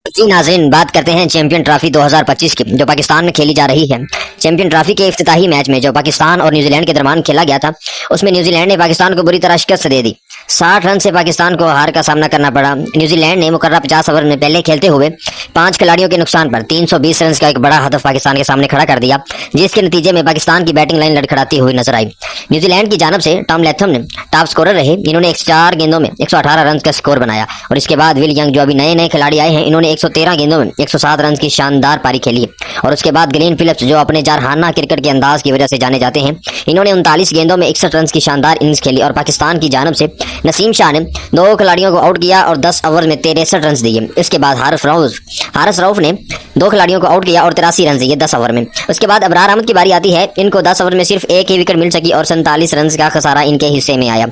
जी नाज़रीन, बात करते हैं चैंपियन ट्रॉफी 2025 की, जो पाकिस्तान में खेली जा रही है। चैंपियन ट्रॉफी के इफ्तिताही मैच में जो पाकिस्तान और न्यूजीलैंड के दरमियान खेला गया था, उसमें न्यूजीलैंड ने पाकिस्तान को बुरी तरह शिकस्त दे दी। 60 रन से पाकिस्तान को हार का सामना करना पड़ा। न्यूजीलैंड ने मुकर्रर 50 ओवर में पहले खेलते हुए 5 खिलाड़ियों के नुकसान पर 320 रन का एक बड़ा हदफ पाकिस्तान के सामने खड़ा कर दिया, जिसके नतीजे में पाकिस्तान की बैटिंग लाइन लड़खड़ाती हुई नजर आई। न्यूजीलैंड की जानब से टॉम लैथम ने टॉप स्कोरर रहे। इन्होंने 104 गेंदों में 118 रन का स्कोर बनाया और इसके बाद विल यंग, जो अभी नए नए खिलाड़ी आए हैं, इन्होंने 113 गेंदों में 107 रन की शानदार पारी खेली। और उसके बाद ग्लेन फिलिप्स, जो अपने जारहाना क्रिकेट के अंदाज की वजह से जाने जाते हैं, इन्होंने 39 गेंदों में 61 रन की शानदार इनिंग्स खेली। और पाकिस्तान की जानब से नसीम शाह ने 2 खिलाड़ियों को आउट किया और 10 ओवर में 63 रन दिए। इसके बाद हारिस रऊफ ने 2 खिलाड़ियों को आउट किया और 83 रन दिए 10 ओवर में। उसके बाद अबरार अहमद की बारी आती है। इनको 10 ओवर में सिर्फ एक ही विकेट मिल सकी और 47 रन का खसारा इनके हिस्से में आया।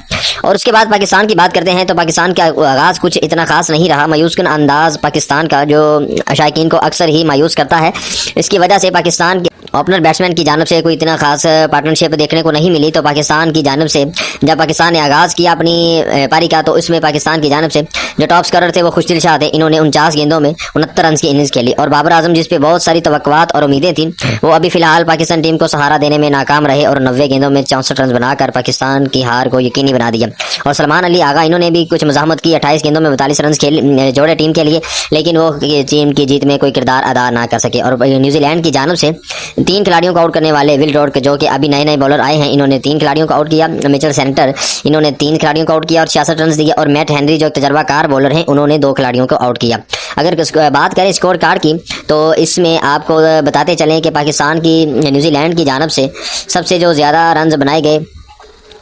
और उसके बाद पाकिस्तान की बात करते हैं तो पाकिस्तान का आगाज कुछ इतना खास नहीं रहा। मायूसकुन अंदाज पाकिस्तान का, जो शायकीन को अक्सर ही मायूस करता है। इसकी वजह से पाकिस्तान के ओपनर बैट्समैन की जानब से कोई इतना खास पार्टनरशिप देखने को नहीं मिली। तो पाकिस्तान की जानब से जब पाकिस्तान ने आगाज किया अपनी पारी का, तो इसमें पाकिस्तान की जानब से जो टॉप स्कोरर थे वो खुशदिल शाह थे। इन्होंने 49 गेंदों में 69 रन की इनिंग्स खेली। और बाबर आजम, जिस पे बहुत सारी तवक्कुआत और उम्मीदें थी, वो अभी फिलहाल पाकिस्तान टीम को सहारा देने में नाकाम रहे और 90 गेंदों में 64 रन बनाकर पाकिस्तान की हार को यकीनी बना दिया। और सलमान अली आगा, इन्होंने भी कुछ मज़ाहमत की। 28 गेंदों में 42 रन जोड़े टीम के लिए, लेकिन वो टीम की जीत में कोई किरदार अदा ना कर सके। और न्यूजीलैंड की जानब से 3 खिलाड़ियों को आउट करने वाले विल रॉड, जो कि अभी नए नए बॉलर आए हैं, इन्होंने 3 खिलाड़ियों को आउट किया। मिचेल सेंटर, इन्होंने 3 खिलाड़ियों को आउट किया और 66 रन दिए। और मैट हेनरी, जो तजर्बाकार बॉलर हैं, उन्होंने 2 खिलाड़ियों को आउट किया। अगर बात करें स्कोर कार्ड की, तो इसमें आपको बताते चलें कि पाकिस्तान की न्यूजीलैंड की जानब से सबसे जो ज़्यादा रन बनाए गए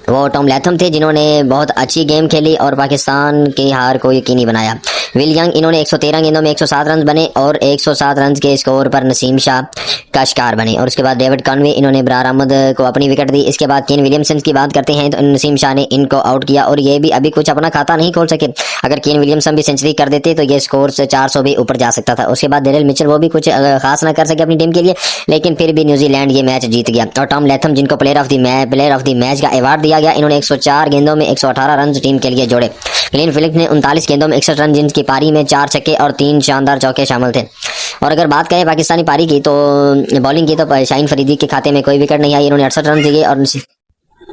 वो टॉम लैथम थे, जिन्होंने बहुत अच्छी गेम खेली और पाकिस्तान की हार को यकीनी बनाया। विल यंग, इन्होंने 113 गेंदों में 107 रन बने और 107 रन के स्कोर पर नसीम शाह का शिकार बने। और उसके बाद डेविड कॉनवे, इन्होंने अबरार अहमद को अपनी विकेट दी। इसके बाद केन विलियमसन की बात करते हैं तो नसीम शाह ने इनको आउट किया और ये भी अभी कुछ अपना खाता नहीं खोल सके। अगर केन विलियमसन भी सेंचुरी कर देते तो ये स्कोर से 400 भी ऊपर जा सकता था। उसके बाद डेरिल मिचेल, वो भी कुछ खास ना कर सके अपनी टीम के लिए, लेकिन फिर भी न्यूजीलैंड ये मैच जीत गया। और टॉम लैथम, जिनको प्लेयर ऑफ द मैच का अवार्ड दिया गया, इन्होंने 104 गेंदों में 118 रन टीम के लिए जोड़े। ग्लेन फिलिप्स ने 39 गेंदों में 61 रन, जिनकी पारी में 4 छक्के और 3 शानदार चौके शामिल थे। और अगर बात करें पाकिस्तानी पारी की, तो बॉलिंग की, तो शाहीन फरीदी के खाते में कोई विकेट नहीं आई। इन्होंने 68 रन दिए और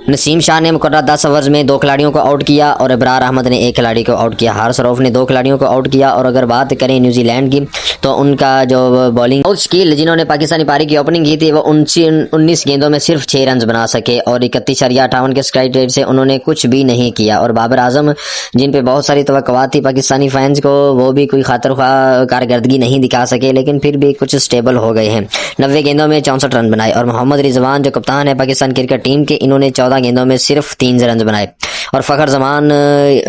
नसीम शाह ने मुकर्रर 10 ओवर्स में 2 खिलाड़ियों को आउट किया और अबरार अहमद ने 1 खिलाड़ी को आउट किया। हारिस रऊफ ने 2 खिलाड़ियों को आउट किया। और अगर बात करें न्यूजीलैंड की, तो उनका जो बॉलिंग स्किल, जिन्होंने पाकिस्तानी पारी की ओपनिंग की थी, वो 19 गेंदों में सिर्फ 6 रन बना सके और 31.58 के स्ट्राइक रेट से उन्होंने कुछ भी नहीं किया। और बाबर आजम, जिन पे बहुत सारी तवक्कुआत थी पाकिस्तानी फैंस को, वो भी कोई खातिर ख्वाह कारकर्दगी नहीं दिखा सके, लेकिन फिर भी कुछ स्टेबल हो गए हैं। 90 गेंदों में 64 रन बनाए। और मोहम्मद रिजवान, जो कप्तान है पाकिस्तान क्रिकेट टीम के, इन्होंने 14 गेंदों में सिर्फ 3 रन बनाए। और फ़खर जमान,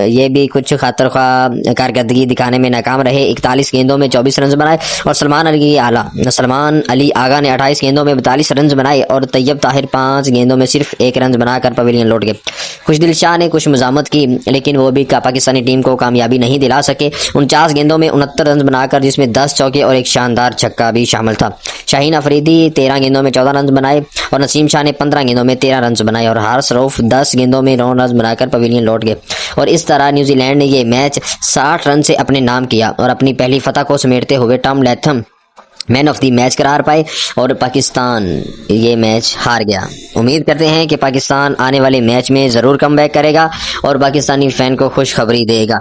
ये भी कुछ खातिर ख्वाह कारकर्दगी दिखाने में नाकाम रहे। 41 गेंदों में 24 रन बनाए। और सलमान अली आगा ने 28 गेंदों में 42 रन बनाए। और तैयब ताहिर 5 गेंदों में सिर्फ 1 रन बनाकर पवेलियन लौट गए। खुशदिल शाह ने कुछ मज़ामत की, लेकिन वो भी पाकिस्तानी टीम को कामयाबी नहीं दिला सके। 49 गेंदों में 69 रन बनाकर, जिसमें 10 चौके और 1 शानदार छक्का भी शामिल था। शाहीन अफरीदी 13 गेंदों में 14 रन बनाए और नसीम शाह ने 15 गेंदों में 13 रन बनाए। और हारिस रऊफ 10 गेंदों में 9 रन बनाकर पवेलियन लौट गए। और इस तरह न्यूजीलैंड ने ये मैच 60 रन से अपने नाम किया और अपनी पहली फतह को समेटते हुए Tom Latham man of the match करार पाए और पाकिस्तान ये मैच हार गया। उम्मीद करते हैं कि पाकिस्तान आने वाले मैच में ज़रूर कमबैक करेगा और पाकिस्तानी फैन को खुशखबरी देगा।